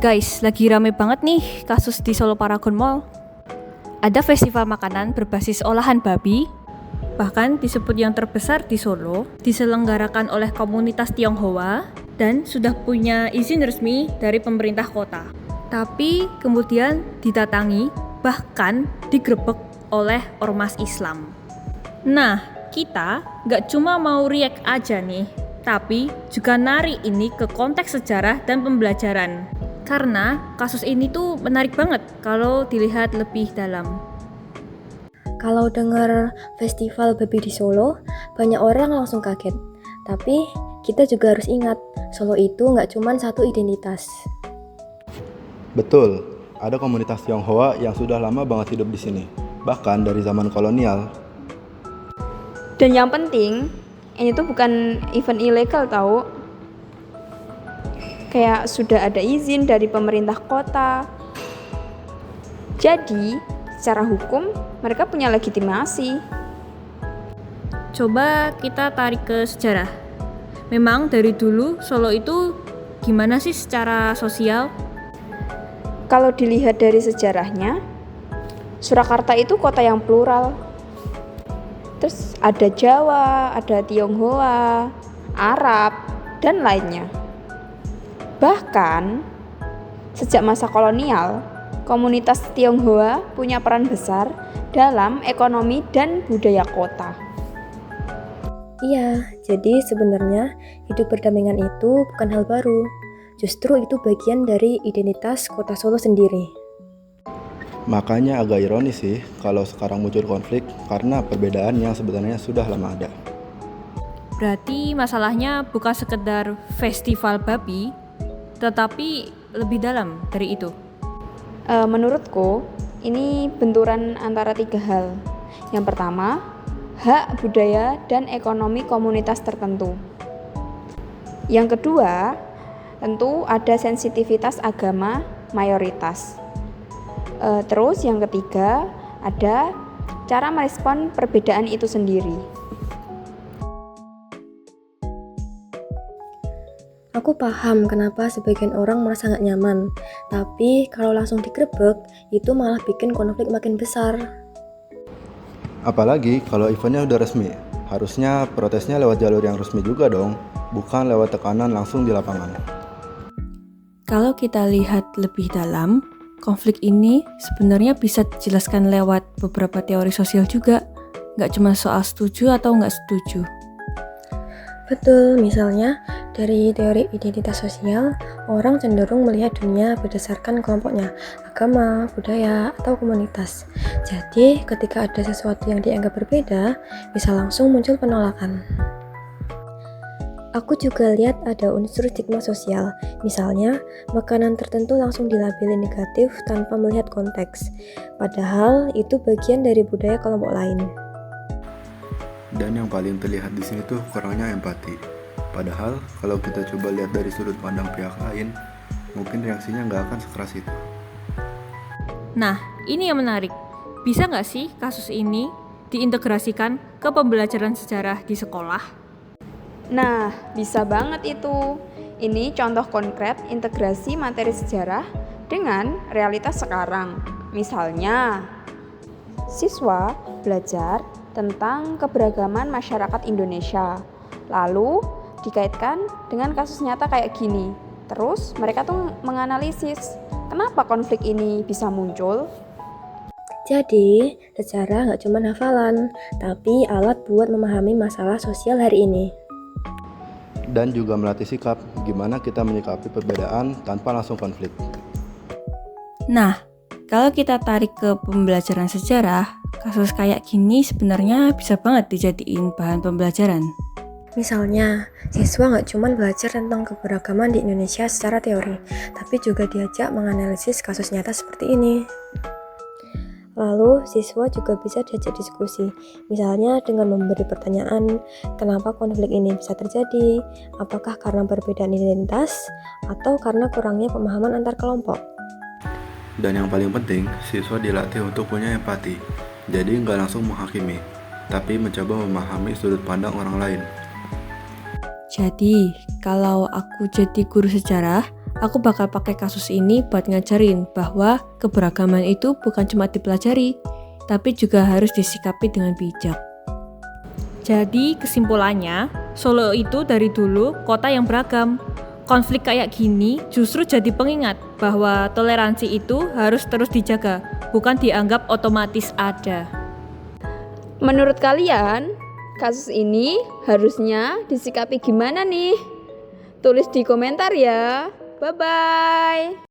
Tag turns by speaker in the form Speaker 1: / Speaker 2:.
Speaker 1: Guys, lagi rame banget nih kasus di Solo Paragon Mall. Ada festival makanan berbasis olahan babi, bahkan disebut yang terbesar di Solo, diselenggarakan oleh komunitas Tionghoa dan sudah punya izin resmi dari pemerintah kota. Tapi kemudian didatangi, bahkan digrebek oleh ormas Islam. Nah, kita nggak cuma mau react aja nih, tapi juga narik ini ke konteks sejarah dan pembelajaran. Karena kasus ini tuh menarik banget kalau dilihat lebih dalam.
Speaker 2: Kalau dengar festival babi di Solo, banyak orang langsung kaget. Tapi kita juga harus ingat, Solo itu nggak cuma satu identitas.
Speaker 3: Betul, ada komunitas Tionghoa yang sudah lama banget hidup di sini, bahkan dari zaman kolonial.
Speaker 4: Dan yang penting, ini tuh bukan event ilegal tahu. Kayak sudah ada izin dari pemerintah kota. Jadi, secara hukum mereka punya legitimasi.
Speaker 1: Coba kita tarik ke sejarah. Memang dari dulu Solo itu gimana sih secara sosial?
Speaker 4: Kalau dilihat dari sejarahnya, Surakarta itu kota yang plural. Terus ada Jawa, ada Tionghoa, Arab, dan lainnya. Bahkan, sejak masa kolonial, komunitas Tionghoa punya peran besar dalam ekonomi dan budaya kota.
Speaker 2: Iya, jadi sebenarnya hidup berdampingan itu bukan hal baru. Justru itu bagian dari identitas kota Solo sendiri.
Speaker 3: Makanya agak ironis sih kalau sekarang muncul konflik karena perbedaan yang sebenarnya sudah lama ada.
Speaker 1: Berarti masalahnya bukan sekedar festival babi, tetapi lebih dalam dari itu.
Speaker 4: Menurutku, ini benturan antara 3 hal. Yang pertama, hak budaya dan ekonomi komunitas tertentu. Yang kedua, tentu ada sensitivitas agama mayoritas. Terus yang ketiga, ada cara merespon perbedaan itu sendiri.
Speaker 2: Aku paham kenapa sebagian orang merasa gak nyaman, tapi kalau langsung digrebek, itu malah bikin konflik makin besar.
Speaker 3: Apalagi kalau eventnya udah resmi, harusnya protesnya lewat jalur yang resmi juga dong, bukan lewat tekanan langsung di lapangan.
Speaker 1: Kalau kita lihat lebih dalam, konflik ini sebenarnya bisa dijelaskan lewat beberapa teori sosial juga, nggak cuma soal setuju atau nggak setuju.
Speaker 2: Betul, misalnya dari teori identitas sosial, orang cenderung melihat dunia berdasarkan kelompoknya, agama, budaya, atau komunitas. Jadi, ketika ada sesuatu yang dianggap berbeda, bisa langsung muncul penolakan. Aku juga lihat ada unsur stigma sosial, misalnya makanan tertentu langsung dilabeli negatif tanpa melihat konteks, padahal itu bagian dari budaya kelompok lain.
Speaker 3: Dan yang paling terlihat di sini tuh kurangnya empati. Padahal kalau kita coba lihat dari sudut pandang pihak lain, mungkin reaksinya nggak akan sekeras itu.
Speaker 1: Nah, ini yang menarik. Bisa nggak sih kasus ini diintegrasikan ke pembelajaran sejarah di sekolah?
Speaker 4: Nah, bisa banget itu. Ini contoh konkret integrasi materi sejarah dengan realitas sekarang. Misalnya, siswa belajar tentang keberagaman masyarakat Indonesia. Lalu dikaitkan dengan kasus nyata kayak gini. Terus mereka tuh menganalisis kenapa konflik ini bisa muncul.
Speaker 2: Jadi, sejarah nggak cuma hafalan, tapi alat buat memahami masalah sosial hari ini.
Speaker 3: Dan juga melatih sikap, gimana kita menyikapi perbedaan tanpa langsung konflik.
Speaker 1: Nah, kalau kita tarik ke pembelajaran sejarah, kasus kayak gini sebenarnya bisa banget dijadiin bahan pembelajaran.
Speaker 2: Misalnya, siswa nggak cuma belajar tentang keberagaman di Indonesia secara teori, tapi juga diajak menganalisis kasus nyata seperti ini. Lalu, siswa juga bisa diajak diskusi, misalnya dengan memberi pertanyaan, kenapa konflik ini bisa terjadi, apakah karena perbedaan identitas, atau karena kurangnya pemahaman antar kelompok.
Speaker 3: Dan yang paling penting, siswa dilatih untuk punya empati, jadi nggak langsung menghakimi, tapi mencoba memahami sudut pandang orang lain.
Speaker 2: Jadi, kalau aku jadi guru sejarah, aku bakal pakai kasus ini buat ngajarin bahwa keberagaman itu bukan cuma dipelajari, tapi juga harus disikapi dengan bijak.
Speaker 1: Jadi kesimpulannya, Solo itu dari dulu kota yang beragam. Konflik kayak gini justru jadi pengingat bahwa toleransi itu harus terus dijaga, bukan dianggap otomatis ada.
Speaker 4: Menurut kalian, kasus ini harusnya disikapi gimana nih? Tulis di komentar ya. Bye-bye.